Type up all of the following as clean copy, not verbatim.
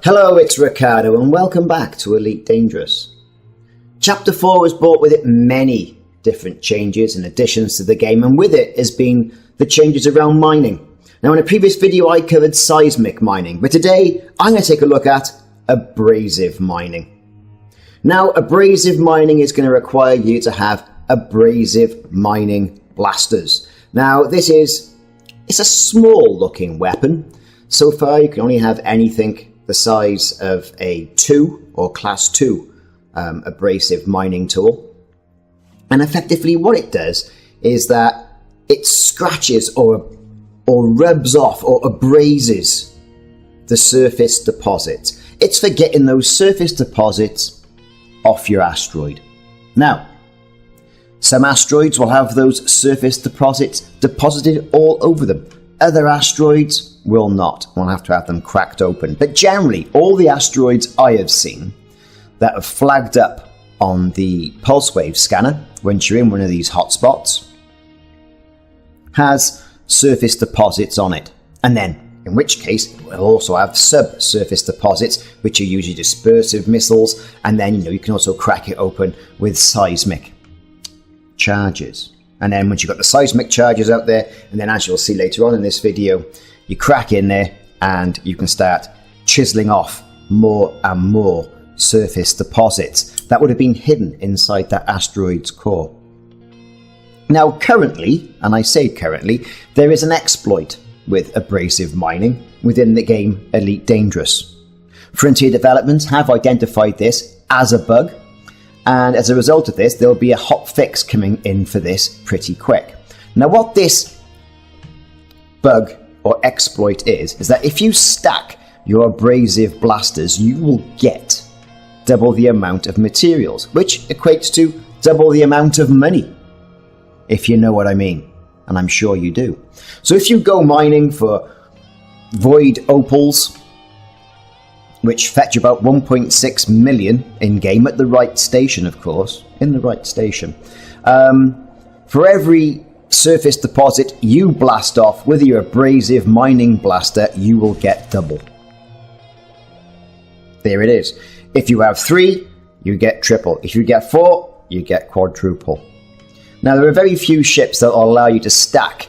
Hello, it's Ricardo and welcome back to Elite Dangerous. Chapter 4 has brought with it many different changes and additions to the game, and with it has been the changes around mining. Now in a previous video I covered seismic mining, but today I'm going to take a look at abrasive mining. Now abrasive mining is going to require you to have abrasive mining blasters. Now it's a small looking weapon. So far you can only have anything the size of a 2 or class 2 abrasive mining tool. And effectively what it does is that it scratches or rubs off or abrases the surface deposits. It's for getting those surface deposits off your asteroid. Now, some asteroids will have those surface deposits deposited all over them. Other asteroids will not. We'll have to have them cracked open. But generally, all the asteroids I have seen that have flagged up on the pulse wave scanner once you're in one of these hotspots has surface deposits on it. And then, in which case, it will also have subsurface deposits, which are usually dispersive missiles. And then, you can also crack it open with seismic charges. And then once you've got the seismic charges out there, and then as you'll see later on in this video, you crack in there and you can start chiseling off more and more surface deposits that would have been hidden inside that asteroid's core. Now currently, and I say currently, there is an exploit with abrasive mining within the game Elite Dangerous. Frontier Developments have identified this as a bug, and as a result of this, there'll be a hot fix coming in for this pretty quick. Now what this bug or exploit is that if you stack your abrasive blasters, you will get double the amount of materials, which equates to double the amount of money, if you know what I mean, and I'm sure you do. So if you go mining for void opals, which fetch about 1.6 million in-game at the right station, of course, in the right station. For every surface deposit you blast off with your abrasive mining blaster, you will get double. There it is. If you have 3, you get triple. If you get 4, you get quadruple. Now, there are very few ships that will allow you to stack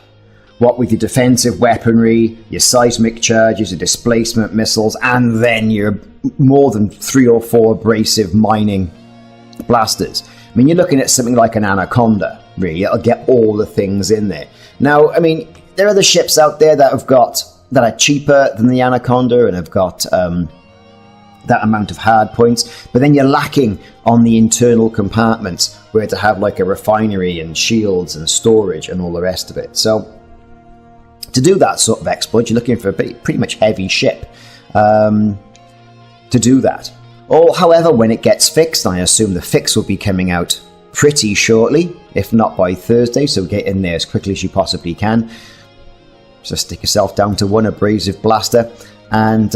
what with your defensive weaponry, your seismic charges, your displacement missiles, and then your more than 3 or 4 abrasive mining blasters. I mean, you're looking at something like an Anaconda, really. It'll get all the things in there. Now, I mean, there are other ships out there that are cheaper than the Anaconda and have got that amount of hard points, but then you're lacking on the internal compartments where to have like a refinery and shields and storage and all the rest of it. So to do that sort of exploit, you're looking for a pretty much heavy ship to do that. Or, however, when it gets fixed, I assume the fix will be coming out pretty shortly, if not by Thursday, so get in there as quickly as you possibly can. Just stick yourself down to 1 abrasive blaster, and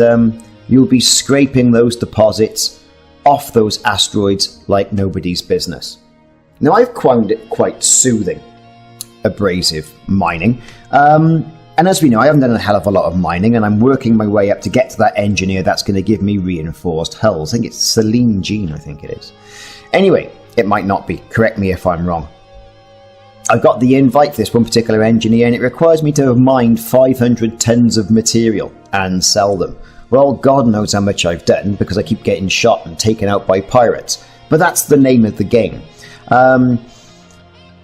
you'll be scraping those deposits off those asteroids like nobody's business. Now, I've found it quite soothing, abrasive mining. And as we know, I haven't done a hell of a lot of mining, and I'm working my way up to get to that engineer that's going to give me reinforced hulls. I think it's Celine Jean, I think it is. Anyway, it might not be. Correct me if I'm wrong. I've got the invite for this one particular engineer, and it requires me to have mined 500 tons of material and sell them. Well, God knows how much I've done, because I keep getting shot and taken out by pirates. But that's the name of the game.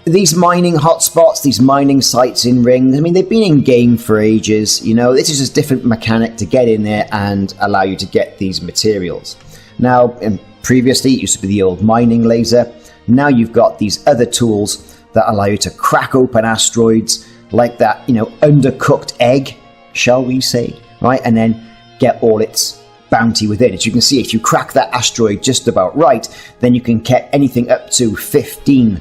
These mining hotspots, these mining sites in rings, I mean, they've been in game for ages. This is just a different mechanic to get in there and allow you to get these materials. Now, previously, it used to be the old mining laser. Now you've got these other tools that allow you to crack open asteroids like that, undercooked egg, shall we say, right? And then get all its bounty within. As you can see, if you crack that asteroid just about right, then you can get anything up to 15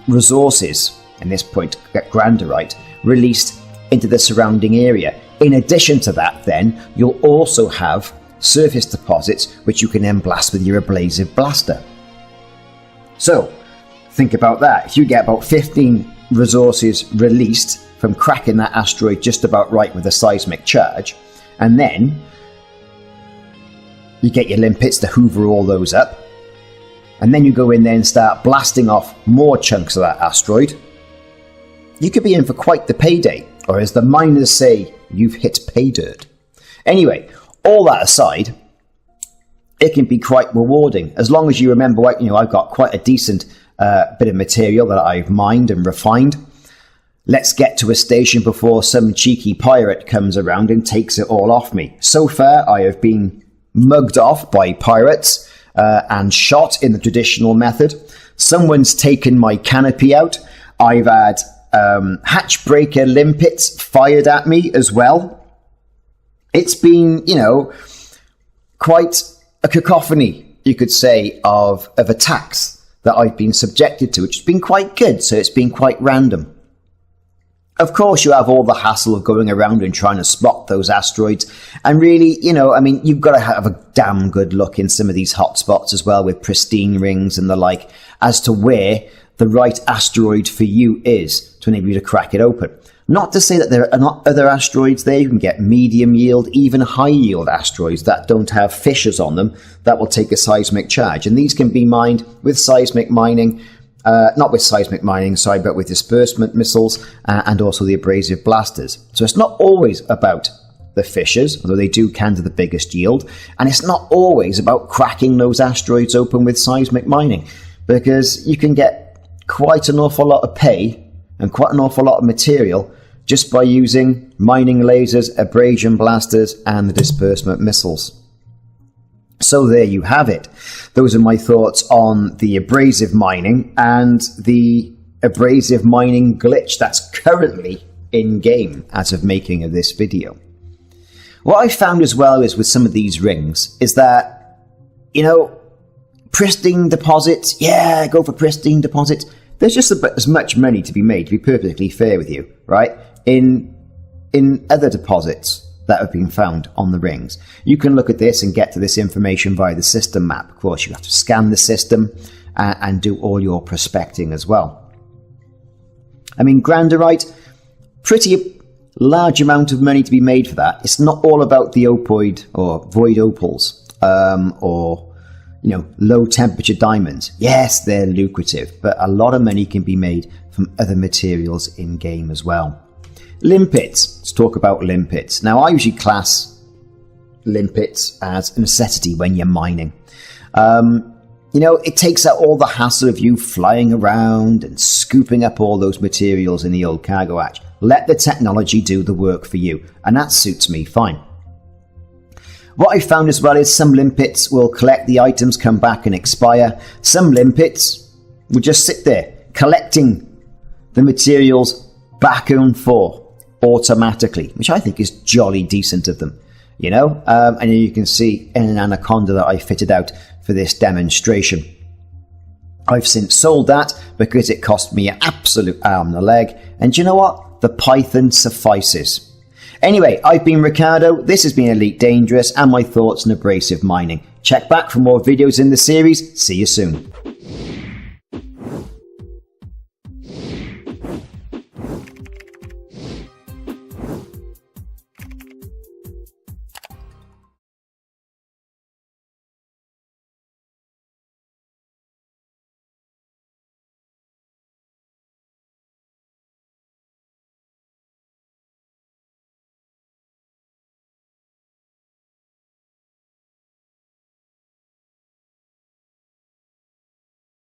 resources, in this point granderite, released into the surrounding area. In addition to that, then, you'll also have surface deposits which you can then blast with your abrasive blaster. So, think about that. If you get about 15 resources released from cracking that asteroid just about right with a seismic charge, and then You get your limpets to hoover all those up. And then you go in there and start blasting off more chunks of that asteroid. You could be in for quite the payday. Or as the miners say, you've hit pay dirt. Anyway, all that aside, it can be quite rewarding. As long as you remember, I've got quite a decent bit of material that I've mined and refined. Let's get to a station before some cheeky pirate comes around and takes it all off me. So far, I have been mugged off by pirates and shot in the traditional method. Someone's taken my canopy out. I've had hatchbreaker limpets fired at me as well. It's been, quite a cacophony, you could say, of attacks that I've been subjected to, which has been quite good, so it's been quite random. Of course, you have all the hassle of going around and trying to spot those asteroids. And really, you've got to have a damn good look in some of these hotspots as well, with pristine rings and the like, as to where the right asteroid for you is to enable you to crack it open. Not to say that there are not other asteroids there. You can get medium yield, even high yield asteroids that don't have fissures on them that will take a seismic charge. And these can be mined with seismic mining. Not with seismic mining, sorry, but with disbursement missiles and also the abrasive blasters. So it's not always about the fissures, although they do can to the biggest yield. And it's not always about cracking those asteroids open with seismic mining, because you can get quite an awful lot of pay and quite an awful lot of material just by using mining lasers, abrasion blasters, and the disbursement missiles. So there you have it. Those are my thoughts on the abrasive mining and the abrasive mining glitch that's currently in game as of making of this video. What I found as well is with some of these rings is that, pristine deposits, go for pristine deposits. There's just about as much money to be made, to be perfectly fair with you, right? In other deposits that have been found on the rings. You can look at this and get to this information via the system map. Of course, you have to scan the system and do all your prospecting as well. Granderite, pretty large amount of money to be made for that. It's not all about the opoid or void opals or low temperature diamonds. Yes, they're lucrative, but a lot of money can be made from other materials in game as well. Limpets. Let's talk about limpets. Now, I usually class limpets as a necessity when you're mining. It takes out all the hassle of you flying around and scooping up all those materials in the old cargo hatch. Let the technology do the work for you, and that suits me fine. What I found as well is some limpets will collect the items, come back and expire. Some limpets will just sit there collecting the materials back and forth automatically, which I think is jolly decent of them, and you can see in an anaconda that I fitted out for this demonstration. I've since sold that because it cost me an absolute arm and a leg, and you know what? The Python suffices. Anyway, I've been Ricardo, this has been Elite Dangerous, and my thoughts on abrasive mining. Check back for more videos in the series. See you soon.